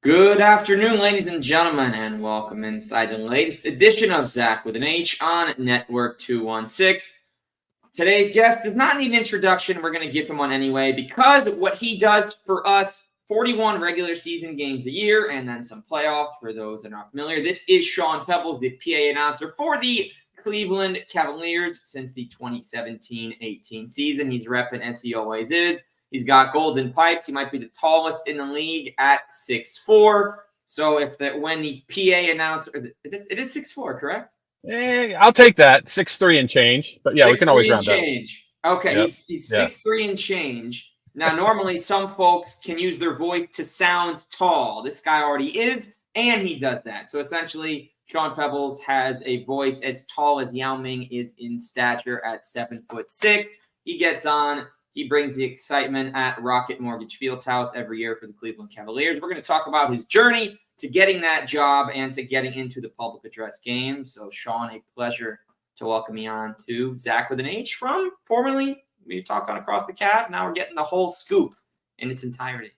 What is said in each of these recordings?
Good afternoon, ladies and gentlemen, and welcome inside the latest edition of Zach with an H on Network 216. Today's guest does not need an introduction. We're going to give him one anyway because what he does for us, 41 regular season games a year and then some playoffs for those that are not familiar. This is Sean Peebles, the PA announcer for the Cleveland Cavaliers since the 2017-18 season. He's repping as he always is. He's got golden pipes. He might be the tallest in the league at 6'4". So when the PA announcer it is 6'4", correct? I'll take that 6'3" and change. But yeah, we can always round change. Okay, Yep. he's 6'3" and change. Now, normally some folks can use their voice to sound tall. This guy already is, and he does that. So essentially, Sean Peebles has a voice as tall as Yao Ming is in stature at 7'6". He gets on. He brings the excitement at Rocket Mortgage Fieldhouse every year for the Cleveland Cavaliers. We're going to talk about his journey to getting that job and to getting into the public address game. So, Sean, a pleasure to welcome you on to Zach with an H from formerly we talked on Across the Cavs. Now we're getting the whole scoop in its entirety.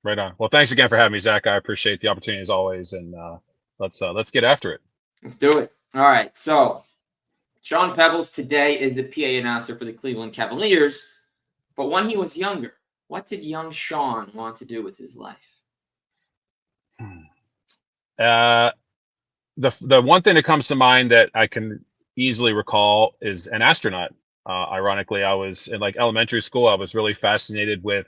Right on. Well, thanks again for having me, Zach. I appreciate the opportunity as always, and let's get after it. Let's do it. All right. So, Sean Peebles today is the PA announcer for the Cleveland Cavaliers. But when he was younger, what did young Sean want to do with his life? The one thing that comes to mind that I can easily recall is an astronaut. Ironically, I was in elementary school. I was really fascinated with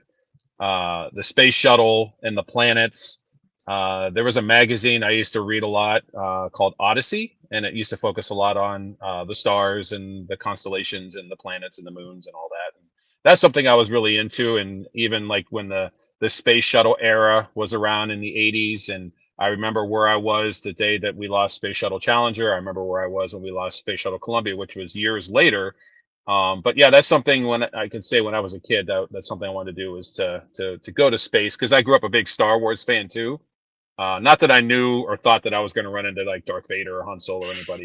the space shuttle and the planets. There was a magazine I used to read a lot called Odyssey, and it used to focus a lot on the stars and the constellations and the planets and the moons and all that. And that's something I was really into. And even when the space shuttle era was around in the 80s, and I remember where I was the day that we lost Space Shuttle Challenger. I remember where I was when we lost Space Shuttle Columbia, which was years later. But yeah, that's something when I can say when I was a kid, that's something I wanted to do was to go to space, because I grew up a big Star Wars fan too. Not that I knew or thought that I was going to run into Darth Vader or Han Solo or anybody.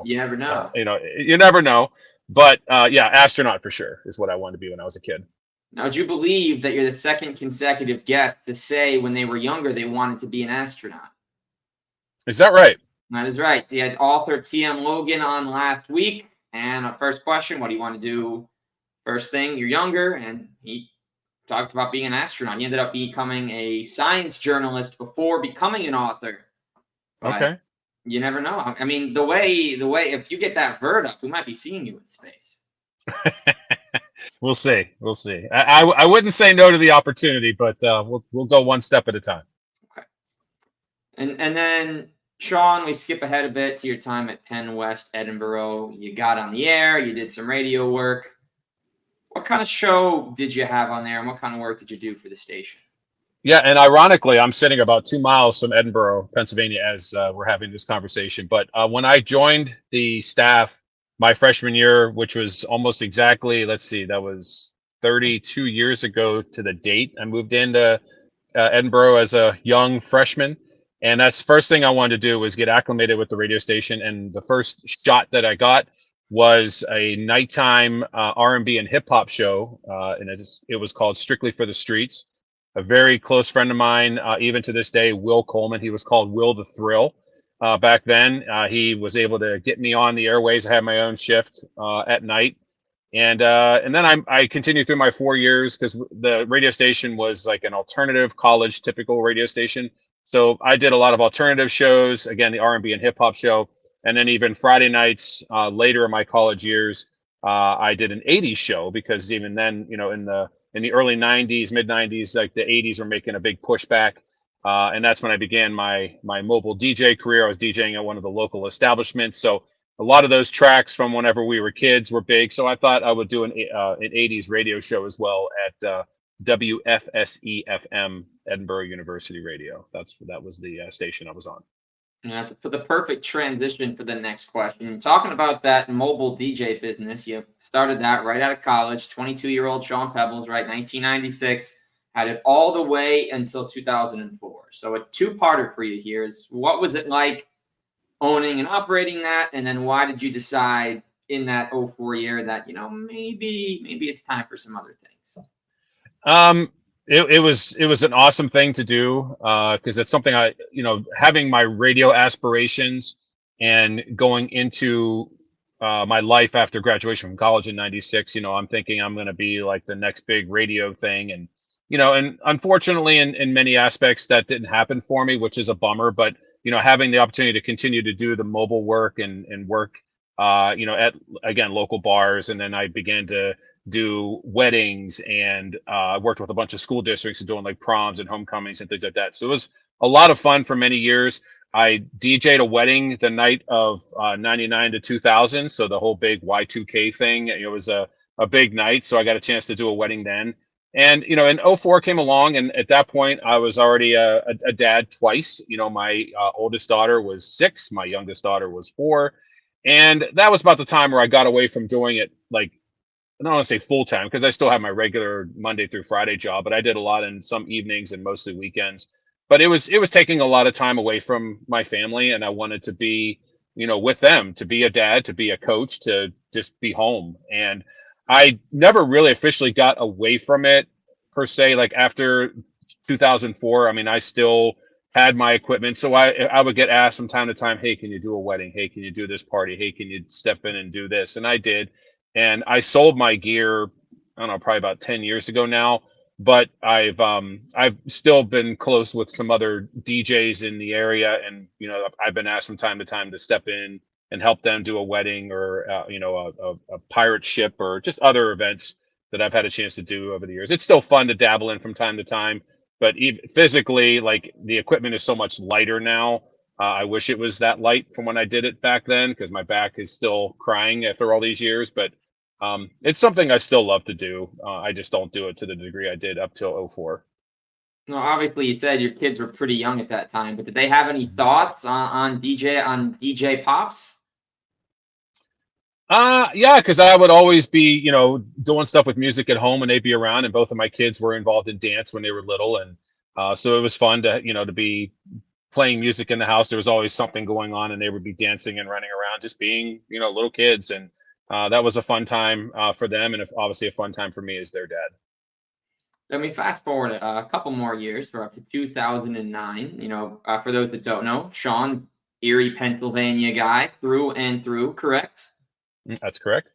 You never know. You never know. But yeah, astronaut for sure is what I wanted to be when I was a kid. Now, do you believe that you're the second consecutive guest to say when they were younger they wanted to be an astronaut? Is that right? That is right. They had author T.M. Logan on last week. And our first question, what do you want to do first thing? You're younger, and he talked about being an astronaut. He ended up becoming a science journalist before becoming an author. But okay. You never know. I mean, the way if you get that vert up, we might be seeing you in space. We'll see. I wouldn't say no to the opportunity, but we'll go one step at a time. Okay. And then, Sean, we skip ahead a bit to your time at Penn West Edinburgh. You got on the air. You did some radio work. What kind of show did you have on there, and what kind of work did you do for the station? Yeah, and ironically, I'm sitting about 2 miles from Edinburgh, Pennsylvania, as we're having this conversation. But when I joined the staff my freshman year, which was almost exactly, that was 32 years ago to the date, I moved into Edinburgh as a young freshman. And that's the first thing I wanted to do was get acclimated with the radio station. And the first shot that I got was a nighttime R&B and hip hop show. And it was called Strictly for the Streets. A very close friend of mine, even to this day, Will Coleman. He was called Will the Thrill back then. He was able to get me on the airways. I had my own shift at night. And then I continued through my 4 years, because the radio station was like an alternative college typical radio station. So I did a lot of alternative shows, again, the R&B and hip hop show. And then even Friday nights later in my college years, I did an 80s show, because even then, in the early 90s, mid 90s, the 80s were making a big pushback. And that's when I began my mobile DJ career. I was DJing at one of the local establishments. So a lot of those tracks from whenever we were kids were big. So I thought I would do an 80s radio show as well at WFSE-FM, Edinburgh University Radio. That was the station I was on. Yeah, for the perfect transition for the next question. Talking about that mobile DJ business, you started that right out of college. 22-year-old Sean Peebles, right? 1996. Had it all the way until 2004. So a two-parter for you here is, what was it like owning and operating that? And then why did you decide in that 04 year that, maybe it's time for some other things? it was an awesome thing to do, because it's something I, having my radio aspirations and going into my life after graduation from college in '96. I'm thinking I'm going to be like the next big radio thing, and and unfortunately, in many aspects, that didn't happen for me, which is a bummer. But having the opportunity to continue to do the mobile work and work, at, again, local bars, and then I began to do weddings, and worked with a bunch of school districts and doing like proms and homecomings and things like that. So it was a lot of fun for many years. I DJ'd a wedding the night of 99 to 2000. So the whole big Y2K thing, it was a big night. So I got a chance to do a wedding then. And, in '04 came along. And at that point, I was already a dad twice. My oldest daughter was 6. My youngest daughter was 4. And that was about the time where I got away from doing it, like, I don't want to say full time, because I still have my regular Monday through Friday job, but I did a lot in some evenings and mostly weekends. But it was taking a lot of time away from my family, and I wanted to be, with them, to be a dad, to be a coach, to just be home. And I never really officially got away from it per se. Like after 2004, I mean, I still had my equipment, so I would get asked from time to time, "Hey, can you do a wedding? Hey, can you do this party? Hey, can you step in and do this?" And I did, and I sold my gear, I don't know, probably about 10 years ago now. But I've still been close with some other DJs in the area, and I've been asked from time to time to step in and help them do a wedding, or a pirate ship, or just other events that I've had a chance to do over the years. It's still fun to dabble in from time to time, but physically, like, the equipment is so much lighter now. I wish it was that light from when I did it back then, because my back is still crying after all these years. But it's something I still love to do. I just don't do it to the degree I did up till '04. No, obviously you said your kids were pretty young at that time, but did they have any thoughts on DJ Pops? Yeah, because I would always be, doing stuff with music at home, and they'd be around, and both of my kids were involved in dance when they were little, and so it was fun to, to be playing music in the house. There was always something going on, and they would be dancing and running around, just being, little kids, and that was a fun time for them, and obviously a fun time for me as their dad. Let me fast forward a couple more years. We're up to 2009. For those that don't know, Sean, Erie, Pennsylvania guy through and through, correct? That's correct.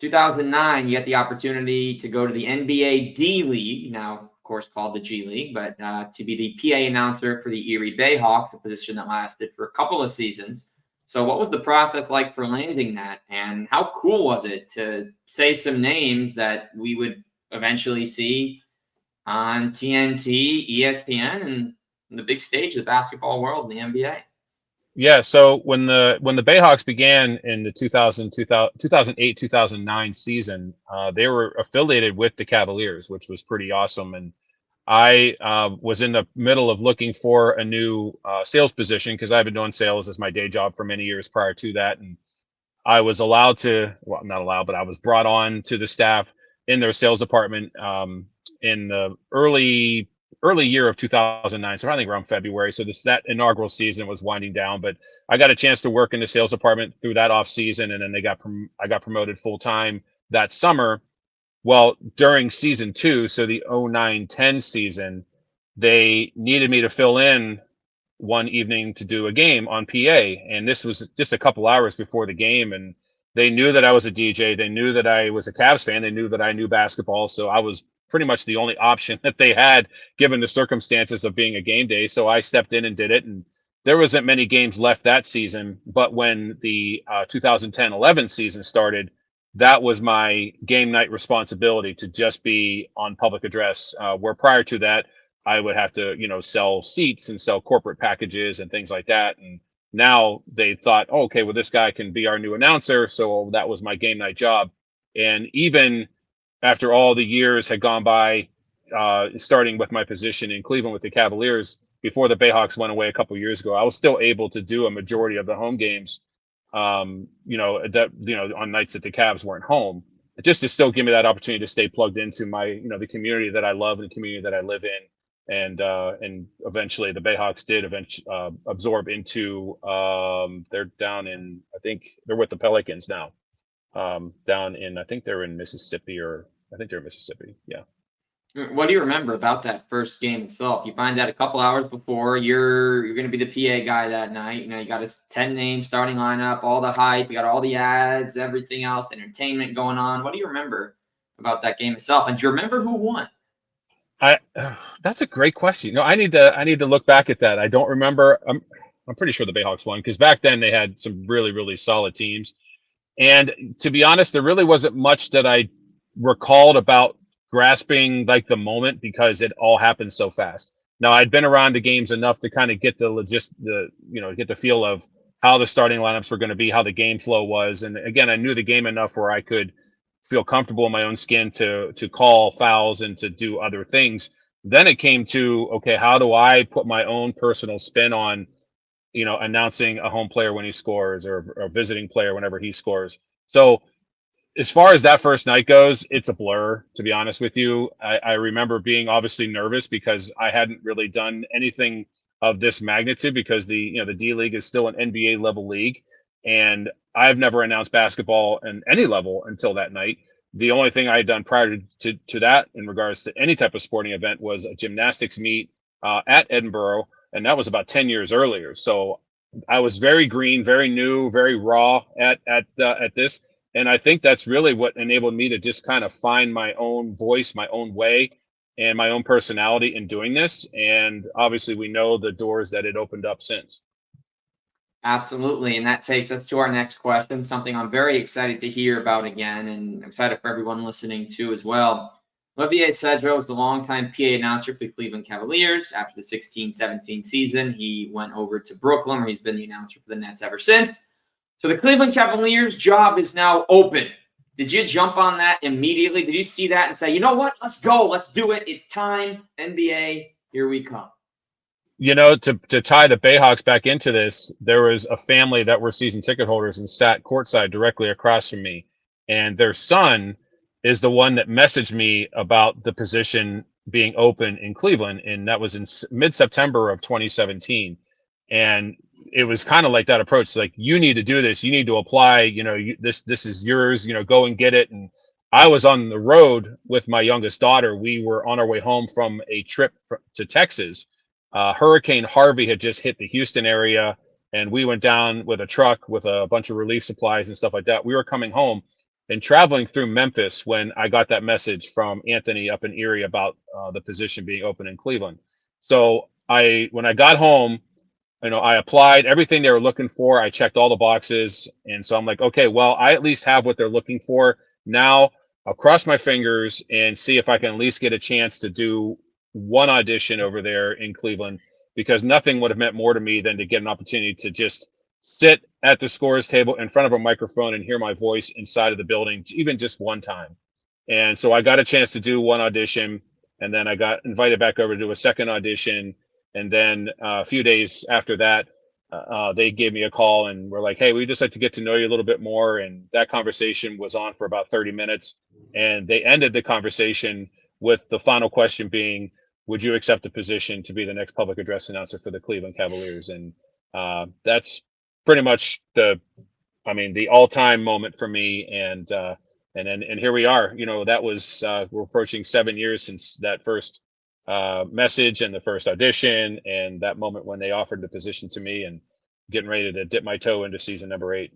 2009, you get the opportunity to go to the NBA D League, now, of course, called the G League, but to be the PA announcer for the Erie Bayhawks, a position that lasted for a couple of seasons. So, what was the process like for landing that? And how cool was it to say some names that we would eventually see on TNT, ESPN, and the big stage of the basketball world in the NBA? Yeah, so when the Bayhawks began in the 2008 2009 season, they were affiliated with the Cavaliers, which was pretty awesome. And I was in the middle of looking for a new sales position, because I've been doing sales as my day job for many years prior to that. And I was allowed to, well, not allowed, but I was brought on to the staff in their sales department in the early year of 2009. So I think around February. So that inaugural season was winding down, but I got a chance to work in the sales department through that off season, and then I got promoted full time that summer. Well, during season 2, so the 09-10 season, they needed me to fill in one evening to do a game on PA, and this was just a couple hours before the game. And they knew that I was a DJ. They knew that I was a Cavs fan. They knew that I knew basketball, so I was pretty much the only option that they had, given the circumstances of being a game day. So I stepped in and did it, and there wasn't many games left that season. But when the 2010-11 season started, that was my game night responsibility, to just be on public address, where prior to that, I would have to, sell seats and sell corporate packages and things like that. And now they thought, oh, okay, well, this guy can be our new announcer. So that was my game night job. And even after all the years had gone by, starting with my position in Cleveland with the Cavaliers, before the Bayhawks went away a couple years ago, I was still able to do a majority of the home games, on nights that the Cavs weren't home, just to still give me that opportunity to stay plugged into my, the community that I love and the community that I live in. And eventually the Bayhawks did absorb into, they're down in, I think they're with the Pelicans now, down in, I think they're in Mississippi, or I think they're in Mississippi. Yeah. What do you remember about that first game itself? You find out a couple hours before you're going to be the PA guy that night. You know, you got a 10-name starting lineup, all the hype, you got all the ads, everything else, entertainment going on. What do you remember about that game itself? And do you remember who won? I That's a great question. No, I need to look back at that. I don't remember. I'm pretty sure the Bayhawks won because back then they had some really really solid teams. And to be honest, there really wasn't much that I recalled about grasping like the moment because it all happened so fast. Now I'd been around the games enough to kind of get get the feel of how the starting lineups were going to be, how the game flow was, and again, I knew the game enough where I could feel comfortable in my own skin to call fouls and to do other things. Then it came to, okay, how do I put my own personal spin on announcing a home player when he scores or a visiting player whenever he scores. So as far as that first night goes, it's a blur, to be honest with you. I remember being obviously nervous because I hadn't really done anything of this magnitude because the D League is still an NBA level league. And I've never announced basketball in any level until that night. The only thing I had done prior to that in regards to any type of sporting event was a gymnastics meet at Edinburgh, and that was about 10 years earlier. So I was very green, very new, very raw at this, and I think that's really what enabled me to just kind of find my own voice, my own way, and my own personality in doing this. And obviously, we know the doors that it opened up since. Absolutely. And that takes us to our next question, something I'm very excited to hear about again, and I'm excited for everyone listening too as well. Olivier Cedro is the longtime PA announcer for the Cleveland Cavaliers. After the 16-17 season, he went over to Brooklyn, where he's been the announcer for the Nets ever since. So the Cleveland Cavaliers job is now open. Did you jump on that immediately? Did you see that and say, you know what? Let's go. Let's do it. It's time. NBA, here we come. To tie the Bayhawks back into this, there was a family that were season ticket holders and sat courtside directly across from me, and their son is the one that messaged me about the position being open in Cleveland, and that was in mid-September of 2017. And it was kind of like that approach, like, you need to do this, you need to apply, this is yours, go and get it. And I was on the road with my youngest daughter. We were on our way home from a trip to Texas. Hurricane Harvey had just hit the Houston area, and we went down with a truck with a bunch of relief supplies and stuff like that. We were coming home and traveling through Memphis when I got that message from Anthony up in Erie about the position being open in Cleveland. So when I got home, I applied everything they were looking for. I checked all the boxes, and so I'm like, okay, well, I at least have what they're looking for. Now I'll cross my fingers and see if I can at least get a chance to do one audition over there in Cleveland, because nothing would have meant more to me than to get an opportunity to just sit at the scores table in front of a microphone and hear my voice inside of the building, even just one time. And so I got a chance to do one audition, and then I got invited back over to do a second audition. And then a few days after that, they gave me a call and were like, hey, we'd just like to get to know you a little bit more. And that conversation was on for about 30 minutes. And they ended the conversation with the final question being, would you accept the position to be the next public address announcer for the Cleveland Cavaliers? And that's pretty much the all-time moment for me. And here we are. That was we're approaching 7 years since that first message and the first audition and that moment when they offered the position to me, and getting ready to dip my toe into season number 8.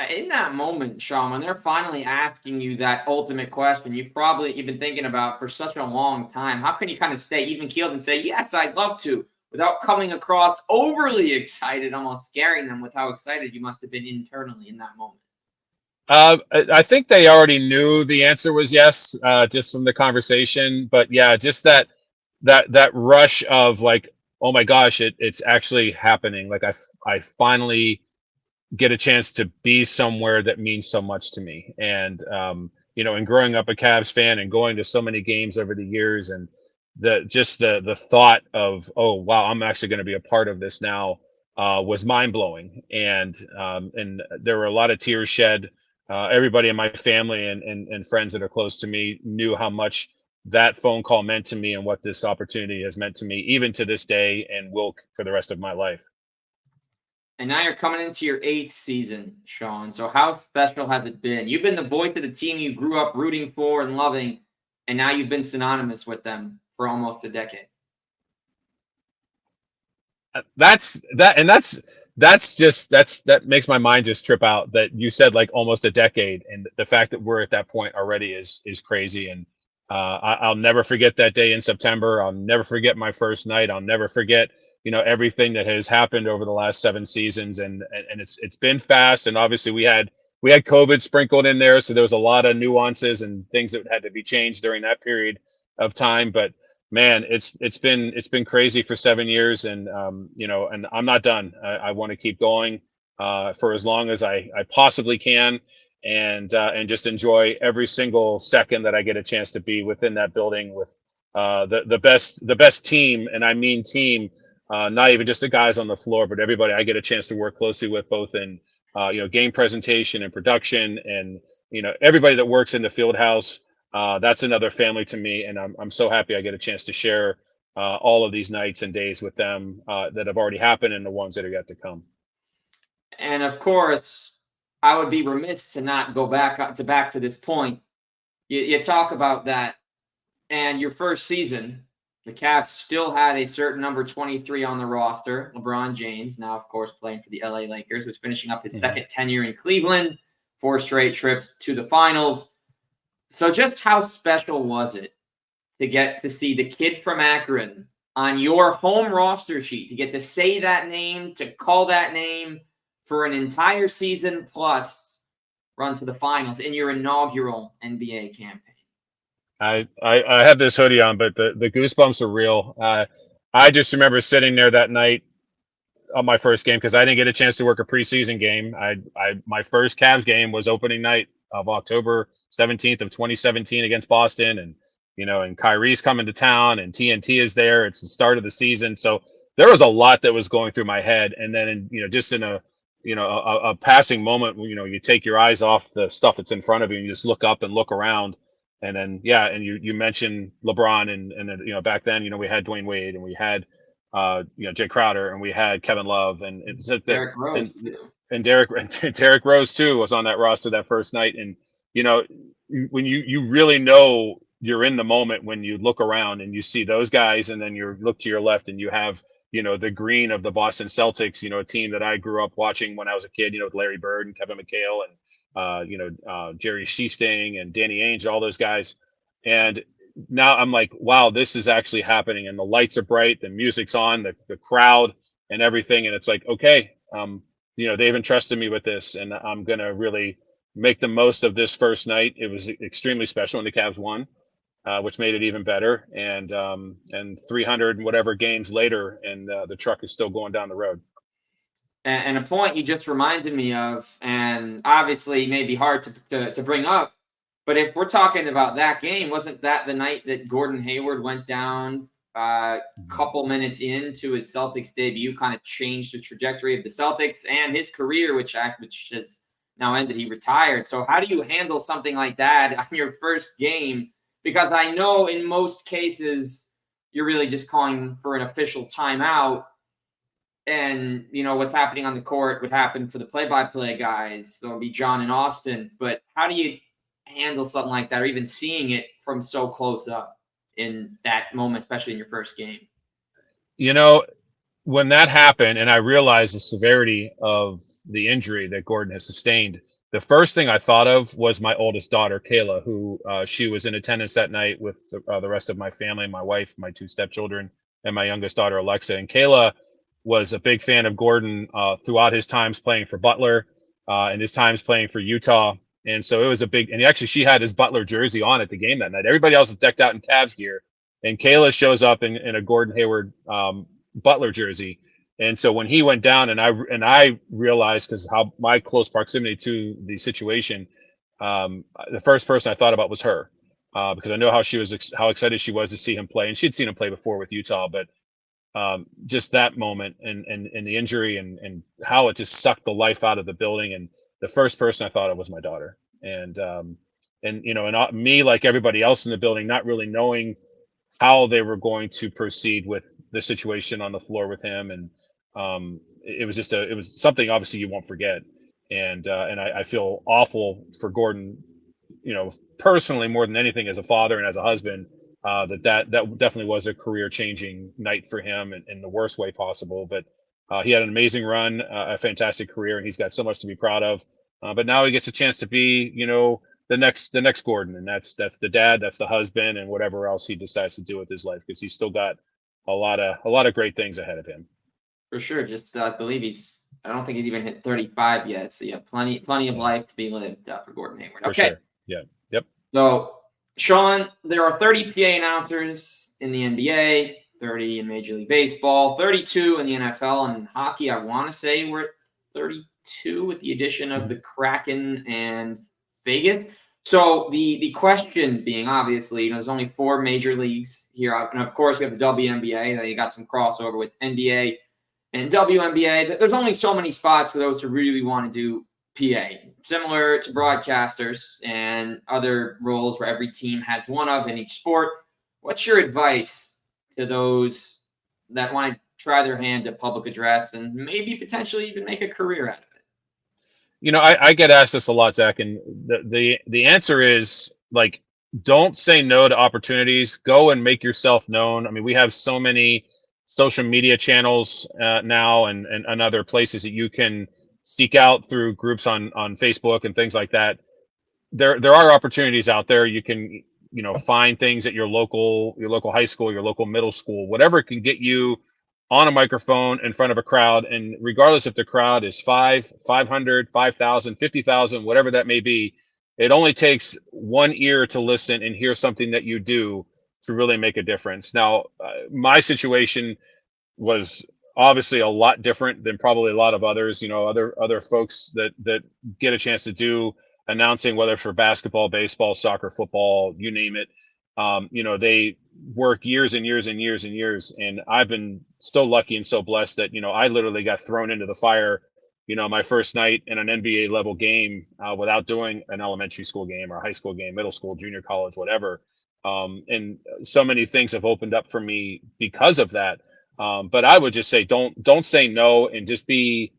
In that moment, Sean, when they're finally asking you that ultimate question, you've been thinking about for such a long time. How can you kind of stay even keeled and say, yes, I'd love to, without coming across overly excited, almost scaring them with how excited you must have been internally in that moment? I think they already knew the answer was yes, just from the conversation. But yeah, just that rush of like, oh my gosh, it's actually happening. Like I finally get a chance to be somewhere that means so much to me. And and growing up a Cavs fan and going to so many games over the years, and the thought of, oh wow, I'm actually going to be a part of this now, was mind blowing. And there were a lot of tears shed. Everybody in my family and friends that are close to me knew how much that phone call meant to me and what this opportunity has meant to me, even to this day, and will for the rest of my life. And now you're coming into your 8th season, Sean. So how special has it been? You've been the voice of the team you grew up rooting for and loving. and now you've been synonymous with them for almost a decade. That makes my mind just trip out that you said like almost a decade, and the fact that we're at that point already is crazy. And I'll never forget that day in September. I'll never forget my first night. I'll never forget everything that has happened over the last 7 seasons, and it's been fast. And obviously we had COVID sprinkled in there, so there was a lot of nuances and things that had to be changed during that period of time. But man, it's been crazy for 7 years, and and I'm not done. I want to keep going for as long as I possibly can, and just enjoy every single second that I get a chance to be within that building with the best team, and I mean team, not even just the guys on the floor, but everybody I get a chance to work closely with, both in game presentation and production, and everybody that works in the field house. That's another family to me, and I'm so happy I get a chance to share all of these nights and days with them that have already happened, and the ones that are yet to come. And of course, I would be remiss to not go back to this point. You talk about that, and your first season, the Cavs still had a certain number 23 on the roster, LeBron James, now of course playing for the LA Lakers, was finishing up his second tenure in Cleveland, 4 straight trips to the finals. So just how special was it to get to see the kid from Akron on your home roster sheet, to get to say that name, to call that name for an entire season plus run to the finals in your inaugural NBA campaign? I have this hoodie on, but the goosebumps are real. I just remember sitting there that night on my first game, because I didn't get a chance to work a preseason game. My first Cavs game was opening night of October 17th of 2017 against Boston, and Kyrie's coming to town, and TNT is there. It's the start of the season, so there was a lot that was going through my head. And then just in a passing moment, you take your eyes off the stuff that's in front of you, and you just look up and look around. And then and you mentioned LeBron, and then back then we had Dwayne Wade, and we had Jay Crowder, and we had Kevin Love, and it's that Derrick and Rose, too. and Derrick Rose too was on that roster that first night. And when you really know you're in the moment when you look around and you see those guys, and then you look to your left and you have the green of the Boston Celtics, a team that I grew up watching when I was a kid, with Larry Bird and Kevin McHale and Jerry Sheesting and Danny Ainge, all those guys. And now I'm like, wow, this is actually happening, and the lights are bright, the music's on, the crowd and everything, and it's like, okay, they've entrusted me with this, and I'm gonna really make the most of this first night. It was extremely special, and the Cavs won, which made it even better. And 300 and whatever games later, and the truck is still going down the road. And a point you just reminded me of, and obviously may be hard to bring up, but if we're talking about that game, wasn't that the night that Gordon Hayward went down a couple minutes into his Celtics debut, kind of changed the trajectory of the Celtics and his career, which has now ended? He retired. So how do you handle something like that on your first game? Because I know in most cases you're really just calling for an official timeout, and what's happening on the court would happen for the play-by-play guys. So it'll be John and Austin. But how do you handle something like that, or even seeing it from so close up in that moment, especially in your first game? When that happened and I realized the severity of the injury that Gordon has sustained, the first thing I thought of was my oldest daughter, Kayla, who she was in attendance that night with the rest of my family, my wife, my 2 stepchildren, and my youngest daughter, Alexa. And Kayla was a big fan of Gordon throughout his times playing for Butler and his times playing for Utah. And so it was a big, and she had his Butler jersey on at the game that night. Everybody else is decked out in Cavs gear, and Kayla shows up in a Gordon Hayward Butler jersey. And so when he went down, and I realized, because how my close proximity to the situation, the first person I thought about was her, because I know how excited she was to see him play, and she'd seen him play before with Utah. But just that moment and the injury and how it just sucked the life out of the building, and the first person I thought of was my daughter. And me, like everybody else in the building, not really knowing how they were going to proceed with the situation on the floor with him. And it was something obviously you won't forget. And I feel awful for Gordon personally more than anything as a father and as a husband, that definitely was a career changing night for him in the worst way possible. But he had an amazing run, a fantastic career, and he's got so much to be proud of. But now he gets a chance to be, the next Gordon, and that's the dad, that's the husband, and whatever else he decides to do with his life, because he's still got a lot of great things ahead of him. For sure. Just I believe I don't think he's even hit 35 yet. So yeah, plenty of Yeah, life to be lived for Gordon Hayward. for Okay. sure. Yeah. Yep. So, Sean, there are 30 PA announcers in the NBA, 30 in Major League Baseball, 32 in the NFL, and hockey, I want to say we're at 32 with the addition of the Kraken and Vegas. So the question being, obviously, there's only 4 major leagues here, and of course we have the WNBA. You got some crossover with NBA and WNBA. There's only so many spots for those who really want to do PA, similar to broadcasters and other roles where every team has one of in each sport. What's your advice to those that want to try their hand at public address and maybe potentially even make a career out of it? I get asked this a lot, Zach, and the answer is, like, don't say no to opportunities. Go and make yourself known. I mean, we have so many social media channels now, and other places that you can seek out through groups on Facebook and things like that. There are opportunities out there. You can find things at your local high school, your local middle school, whatever can get you on a microphone in front of a crowd. And regardless if the crowd is 500, 5,000, 50,000, whatever that may be, it only takes one ear to listen and hear something that you do to really make a difference. Now, my situation was obviously a lot different than probably a lot of others. Other folks that get a chance to do announcing, whether for basketball, baseball, soccer, football, you name it. They work years and years and years and years, and I've been so lucky and so blessed that I literally got thrown into the fire. My first night in an NBA level game without doing an elementary school game or high school game, middle school, junior college, whatever. And so many things have opened up for me because of that. But I would just say don't say no, and just be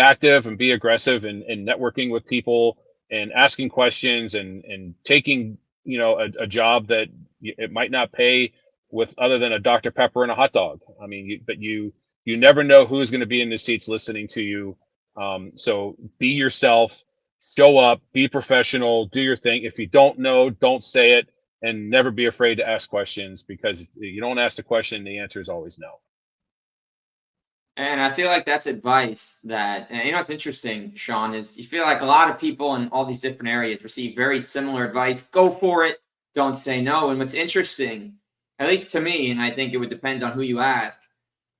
active and be aggressive and networking with people and asking questions and taking a job that it might not pay with other than a Dr. Pepper and a hot dog. I mean, but you never know who's going to be in the seats listening to you. So be yourself, show up, be professional, do your thing. If you don't know, don't say it, and never be afraid to ask questions, because if you don't ask the question, the answer is always no. And I feel like that's advice that, and what's interesting, Sean, is you feel like a lot of people in all these different areas receive very similar advice. Go for it. Don't say no. And what's interesting, at least to me, and I think it would depend on who you ask,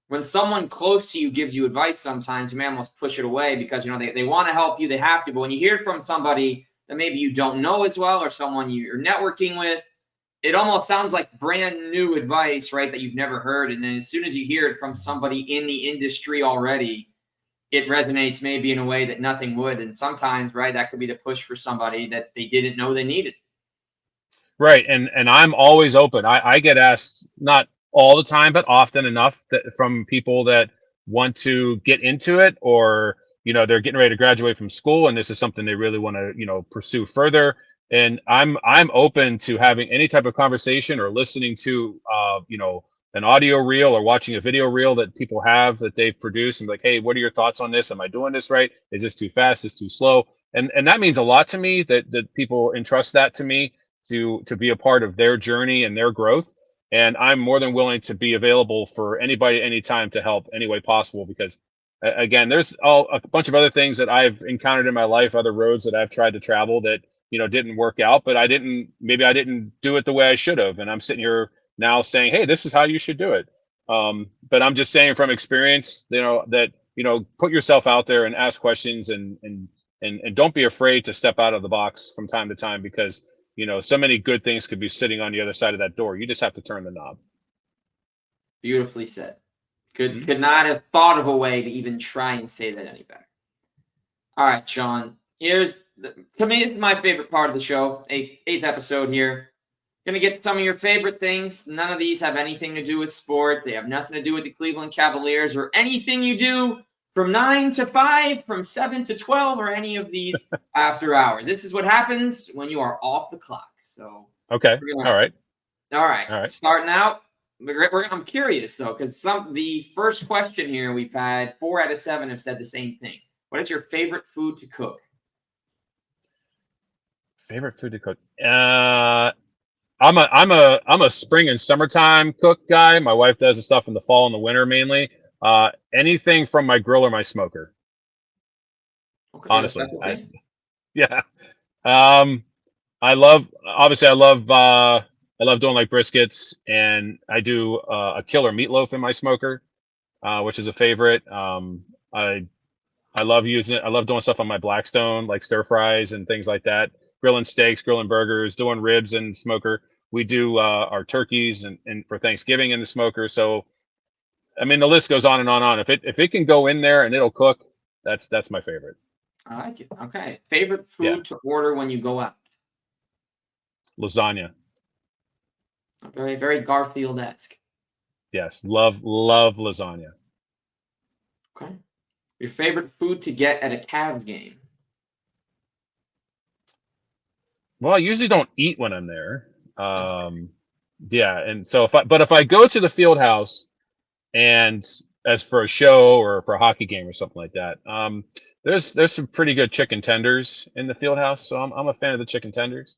when someone close to you gives you advice, sometimes you may almost push it away because, they want to help you. They have to. But when you hear it from somebody that maybe you don't know as well, or someone you're networking with, it almost sounds like brand new advice, right, that you've never heard. And then as soon as you hear it from somebody in the industry already, it resonates maybe in a way that nothing would. And sometimes, right, that could be the push for somebody that they didn't know they needed. Right. And I'm always open. I get asked, not all the time, but often enough, that from people that want to get into it, or they're getting ready to graduate from school and this is something they really want to pursue further. And I'm open to having any type of conversation, or listening to an audio reel or watching a video reel that people have that they've produced, and like, hey, what are your thoughts on this? Am I doing this right? Is this too fast? Is this too slow? And that means a lot to me, that people entrust that to me to be a part of their journey and their growth. And I'm more than willing to be available for anybody anytime to help any way possible, because again, there's a bunch of other things that I've encountered in my life, other roads that I've tried to travel that didn't work out, but I didn't do it the way I should have. And I'm sitting here now saying, hey, this is how you should do it. But I'm just saying from experience, that put yourself out there and ask questions, and don't be afraid to step out of the box from time to time, because so many good things could be sitting on the other side of that door. You just have to turn the knob. Beautifully said. Could not have thought of a way to even try and say that any better. All right, Sean. To me, this is my favorite part of the show. Eighth episode here. Gonna get to some of your favorite things. None of these have anything to do with sports. They have nothing to do with the Cleveland Cavaliers or anything you do from 9 to 5, from 7 to 12, or any of these after hours. This is what happens when you are off the clock. So Okay. we're All gonna, right. all right, All right. starting out. I'm curious though, because the first question here we've had 4 out of 7 have said the same thing. What is your favorite food to cook? Favorite food to cook. I'm a spring and summertime cook guy. My wife does the stuff in the fall and the winter mainly. Anything from my grill or my smoker. Okay, you have a Honestly, specialty? yeah. Um, I love doing like briskets, and I do a killer meatloaf in my smoker, which is a favorite. I I love using it. I love doing stuff on my Blackstone, like stir fries and things like that. Grilling steaks, grilling burgers, doing ribs in the smoker. We do our turkeys and for Thanksgiving in the smoker. So I mean, the list goes on and on and on. If it can go in there and it'll cook, that's my favorite. I like it. Okay. Favorite Yeah, food to order when you go out? lasagna. Very, very Garfield-esque. Yes, love lasagna. Okay. Your favorite food to get at a Cavs game? Well, I usually don't eat when I'm there. That's fair. Yeah, and so if I go to the field house and as for a show or for a hockey game or something like that, there's some pretty good chicken tenders in the field house, so I'm a fan of the chicken tenders.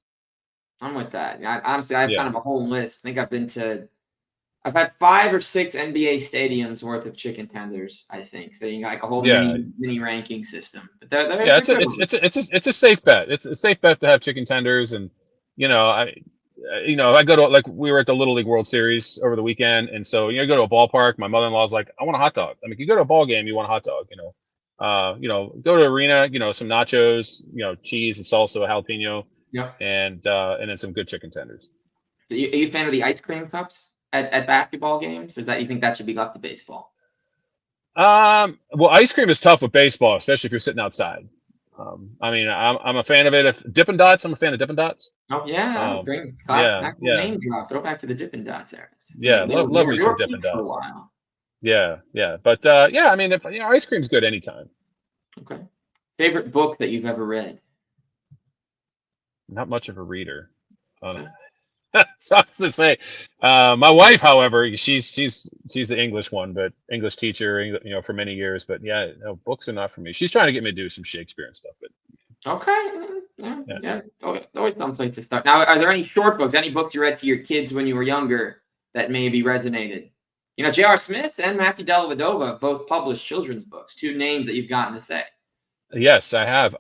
I'm with that. Honestly, I have kind Yeah, of a whole list. I think I've had 5 or 6 NBA stadiums worth of chicken tenders, I think. So you got like a whole yeah, mini ranking system. But they're yeah. they're It's a good it's ones. it's a, it's a, it's a safe bet. It's a safe bet to have chicken tenders, and you know I. I go to like we were at the Little League World Series over the weekend, and so go to a ballpark. My mother-in-law's like, "I want a hot dog." I mean, if you go to a ball game, you want a hot dog. Go to arena. Some nachos. Cheese and salsa, jalapeno, Yep. and then some good chicken tenders. Are you a fan of the ice cream cups at basketball games? Or is that you think that should be left to baseball? Well, ice cream is tough with baseball, especially if you're sitting outside. I mean, I'm a fan of it. If Dippin' Dots, I'm a fan of Dippin' Dots. Oh yeah, Um, bring class yeah, nice little yeah, name drop. Throw back to the Dippin' Dots eras. yeah. Love me They some were Dippin' peak for a Dots. while. Yeah, yeah. But yeah, I mean, if ice cream's good anytime. Okay. Favorite book that you've ever read? Not much of a reader. Uh, Okay. sucks to say. My wife, however, she's the English one, but English teacher, for many years. But yeah, no, books are not for me. She's trying to get me to do some Shakespeare and stuff, but Okay. Yeah, yeah. yeah. Always some place to start. Now, are there any short books, any books you read to your kids when you were younger that maybe resonated? J.R. Smith and Matthew Dellavedova both published children's books, two names that you've gotten to say. Yes, I have.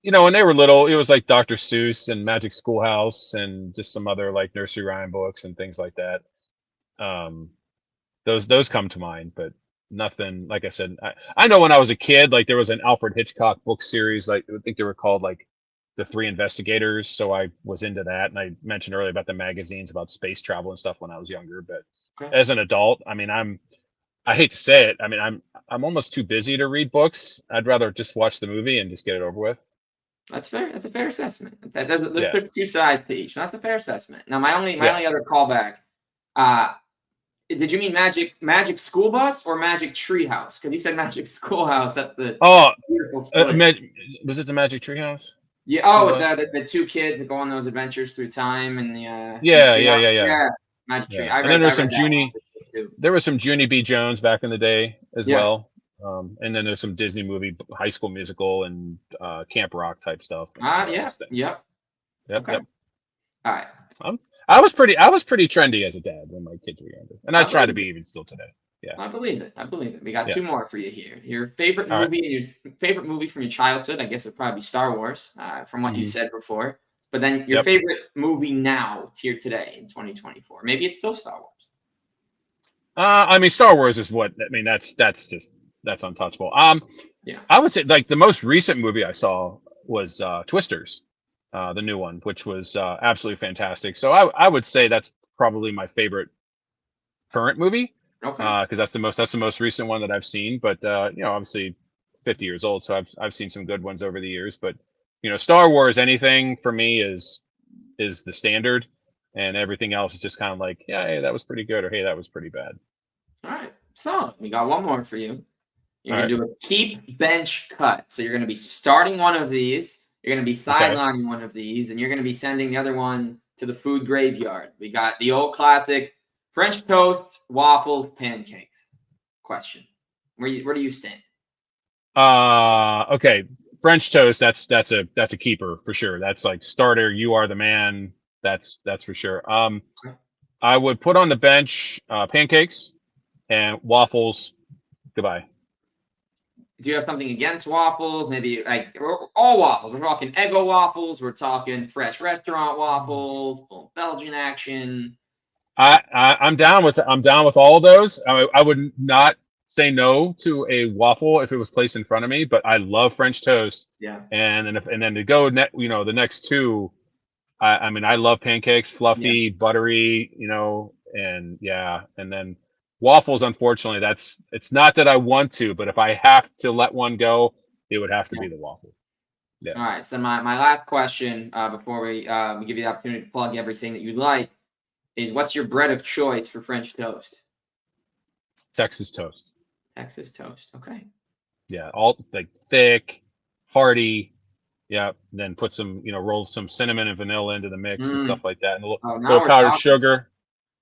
When they were little, it was like Dr. Seuss and Magic Schoolhouse and just some other like nursery rhyme books and things like that. Um, those come to mind, but nothing. Like I said, I know when I was a kid, like there was an Alfred Hitchcock book series, like I think they were called like the Three Investigators. So I was into that, and I mentioned earlier about the magazines about space travel and stuff when I was younger. But Okay. as an adult, I mean, I hate to say it, I mean, I'm almost too busy to read books. I'd rather just watch the movie and just get it over with. That's fair. That's a fair assessment. Yeah, There's two sides to each. That's a fair assessment. Now, my yeah. only other callback. Uh, did you mean Magic School Bus or Magic Treehouse? Because you said Magic Schoolhouse. That's the Oh, beautiful split. was it the Magic Treehouse? Yeah. School Oh, Bus? the two kids that go on those adventures through time and the Yeah, yeah, treehouse. yeah, yeah, Yeah, Magic Tree. yeah. And then I there's read some that Junie. one too. There was some Junie B. Jones back in the day as Yeah. well. And then there's some Disney movie, High School Musical, and Camp Rock type stuff, and all Yeah. those things. Yep. Yep, Okay. yep. All right. I was pretty trendy as a dad when my kids were younger, and I I try to believe be it. even still today. Yeah, I believe it. I believe it. We got yeah. two more for you here. Your favorite All right. movie and your favorite movie from your childhood. I guess it'd probably be Star Wars, from what you Mhm. said before. But then your Yep. favorite movie now, here today in 2024. Maybe it's still Star Wars. I mean, Star Wars is what I mean. That's untouchable. Yeah. I would say like the most recent movie I saw was Twisters, the new one, which was absolutely fantastic. So I would say that's probably my favorite current movie Okay. because that's the most recent one that I've seen. But obviously 50 years old, so I've seen some good ones over the years. But Star Wars, anything for me is the standard, and everything else is just kind of like, yeah, hey, that was pretty good, or hey, that was pretty bad. All right. So we got one more for you. You're going to do a keep, bench, cut. So you're going to be starting one of these. You're going to be sidelining one of these, and you're going to be sending the other one to the food graveyard. We got the old classic French toast, waffles, pancakes. Question: where do you stand? Okay. French toast. That's a keeper for sure. That's like starter. You are the man. That's for sure. I would put on the bench pancakes and waffles. Goodbye. Do you have something against waffles? Maybe like all waffles. We're talking Eggo waffles. We're talking fresh restaurant waffles. Belgian action. I'm down with all of those. I would not say no to a waffle if it was placed in front of me, but I love French toast. Yeah. And then to go the next two. I mean, I love pancakes, fluffy, buttery, and then waffles. Unfortunately, it's not that I want to, but if I have to let one go, it would have to be the waffle. Yeah. All right. So my last question before we give you the opportunity to plug everything that you'd like is, what's your bread of choice for French toast? Texas toast. Texas toast. Okay. Yeah, all like thick, hearty. Yeah, and then put some, roll some cinnamon and vanilla into the mix and stuff like that, and a little powdered sugar.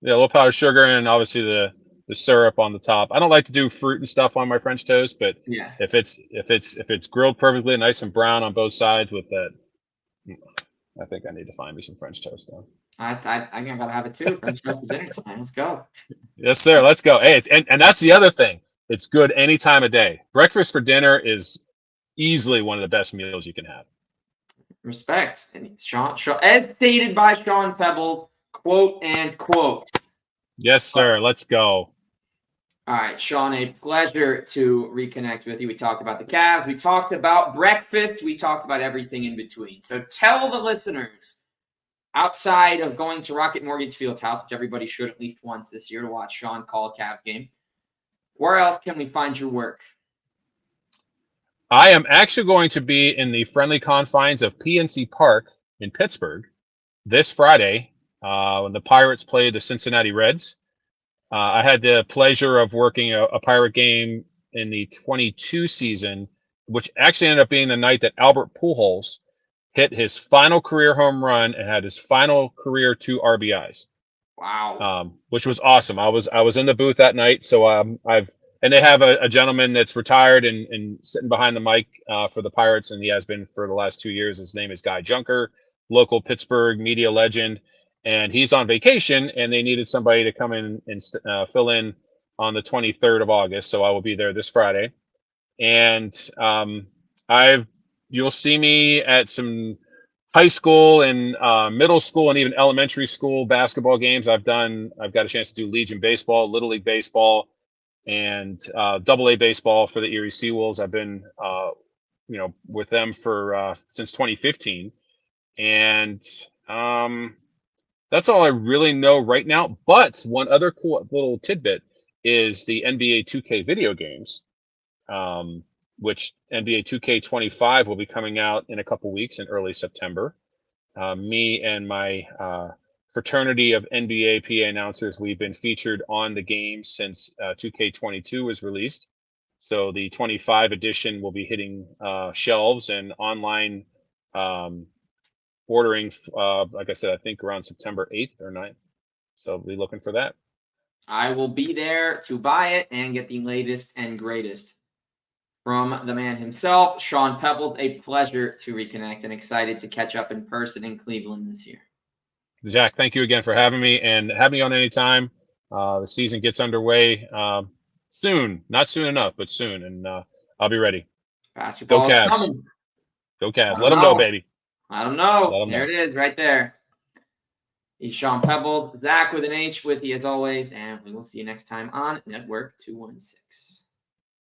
Yeah, a little powdered sugar, and obviously the syrup on the top. I don't like to do fruit and stuff on my French toast, but if it's grilled perfectly, nice and brown on both sides with that, I think I need to find me some French toast now. I gotta have it too. French toast for dinner time. Let's go. Yes, sir. Let's go. Hey, and that's the other thing. It's good any time of day. Breakfast for dinner is easily one of the best meals you can have. Respect. And Sean, as stated by Sean Peebles, quote and quote. Yes, sir. Let's go. All right, Sean, a pleasure to reconnect with you. We talked about the Cavs. We talked about breakfast. We talked about everything in between. So tell the listeners, outside of going to Rocket Mortgage Fieldhouse, which everybody should at least once this year to watch Sean call a Cavs game, where else can we find your work? I am actually going to be in the friendly confines of PNC Park in Pittsburgh this Friday when the Pirates play the Cincinnati Reds. I had the pleasure of working a Pirate game in the 22 season, which actually ended up being the night that Albert Pujols hit his final career home run and had his final career 2 RBIs. Wow. Which was awesome. I was in the booth that night, so and they have a gentleman that's retired and sitting behind the mic for the Pirates, and he has been for the last 2 years. His name is Guy Junker, local Pittsburgh media legend, and he's on vacation, and they needed somebody to come in and fill in on the 23rd of August. So I will be there this Friday, and you'll see me at some high school and middle school and even elementary school basketball games. I've got a chance to do Legion baseball, Little League baseball, and AA baseball for the Erie Seawolves. I've been with them for since 2015, and that's all I really know right now. But one other cool little tidbit is the NBA 2K video games, which NBA 2K25 will be coming out in a couple weeks in early September. Me and my fraternity of NBA PA announcers, we've been featured on the game since 2K22 was released. So the 25 edition will be hitting shelves and online ordering, like I said, I think around September 8th or 9th. So be looking for that. I will be there to buy it and get the latest and greatest from the man himself, Sean Peebles. A pleasure to reconnect and excited to catch up in person in Cleveland this year. Jack, thank you again for having me, and have me on anytime. The season gets underway soon, not soon enough, but soon, and I'll be ready. Basketball Go Cavs. coming. Go Cavs. Let them know, baby. I don't know. There it is right there. He's Sean Peebles, Zach with an H with you as always, and we will see you next time on Network 216.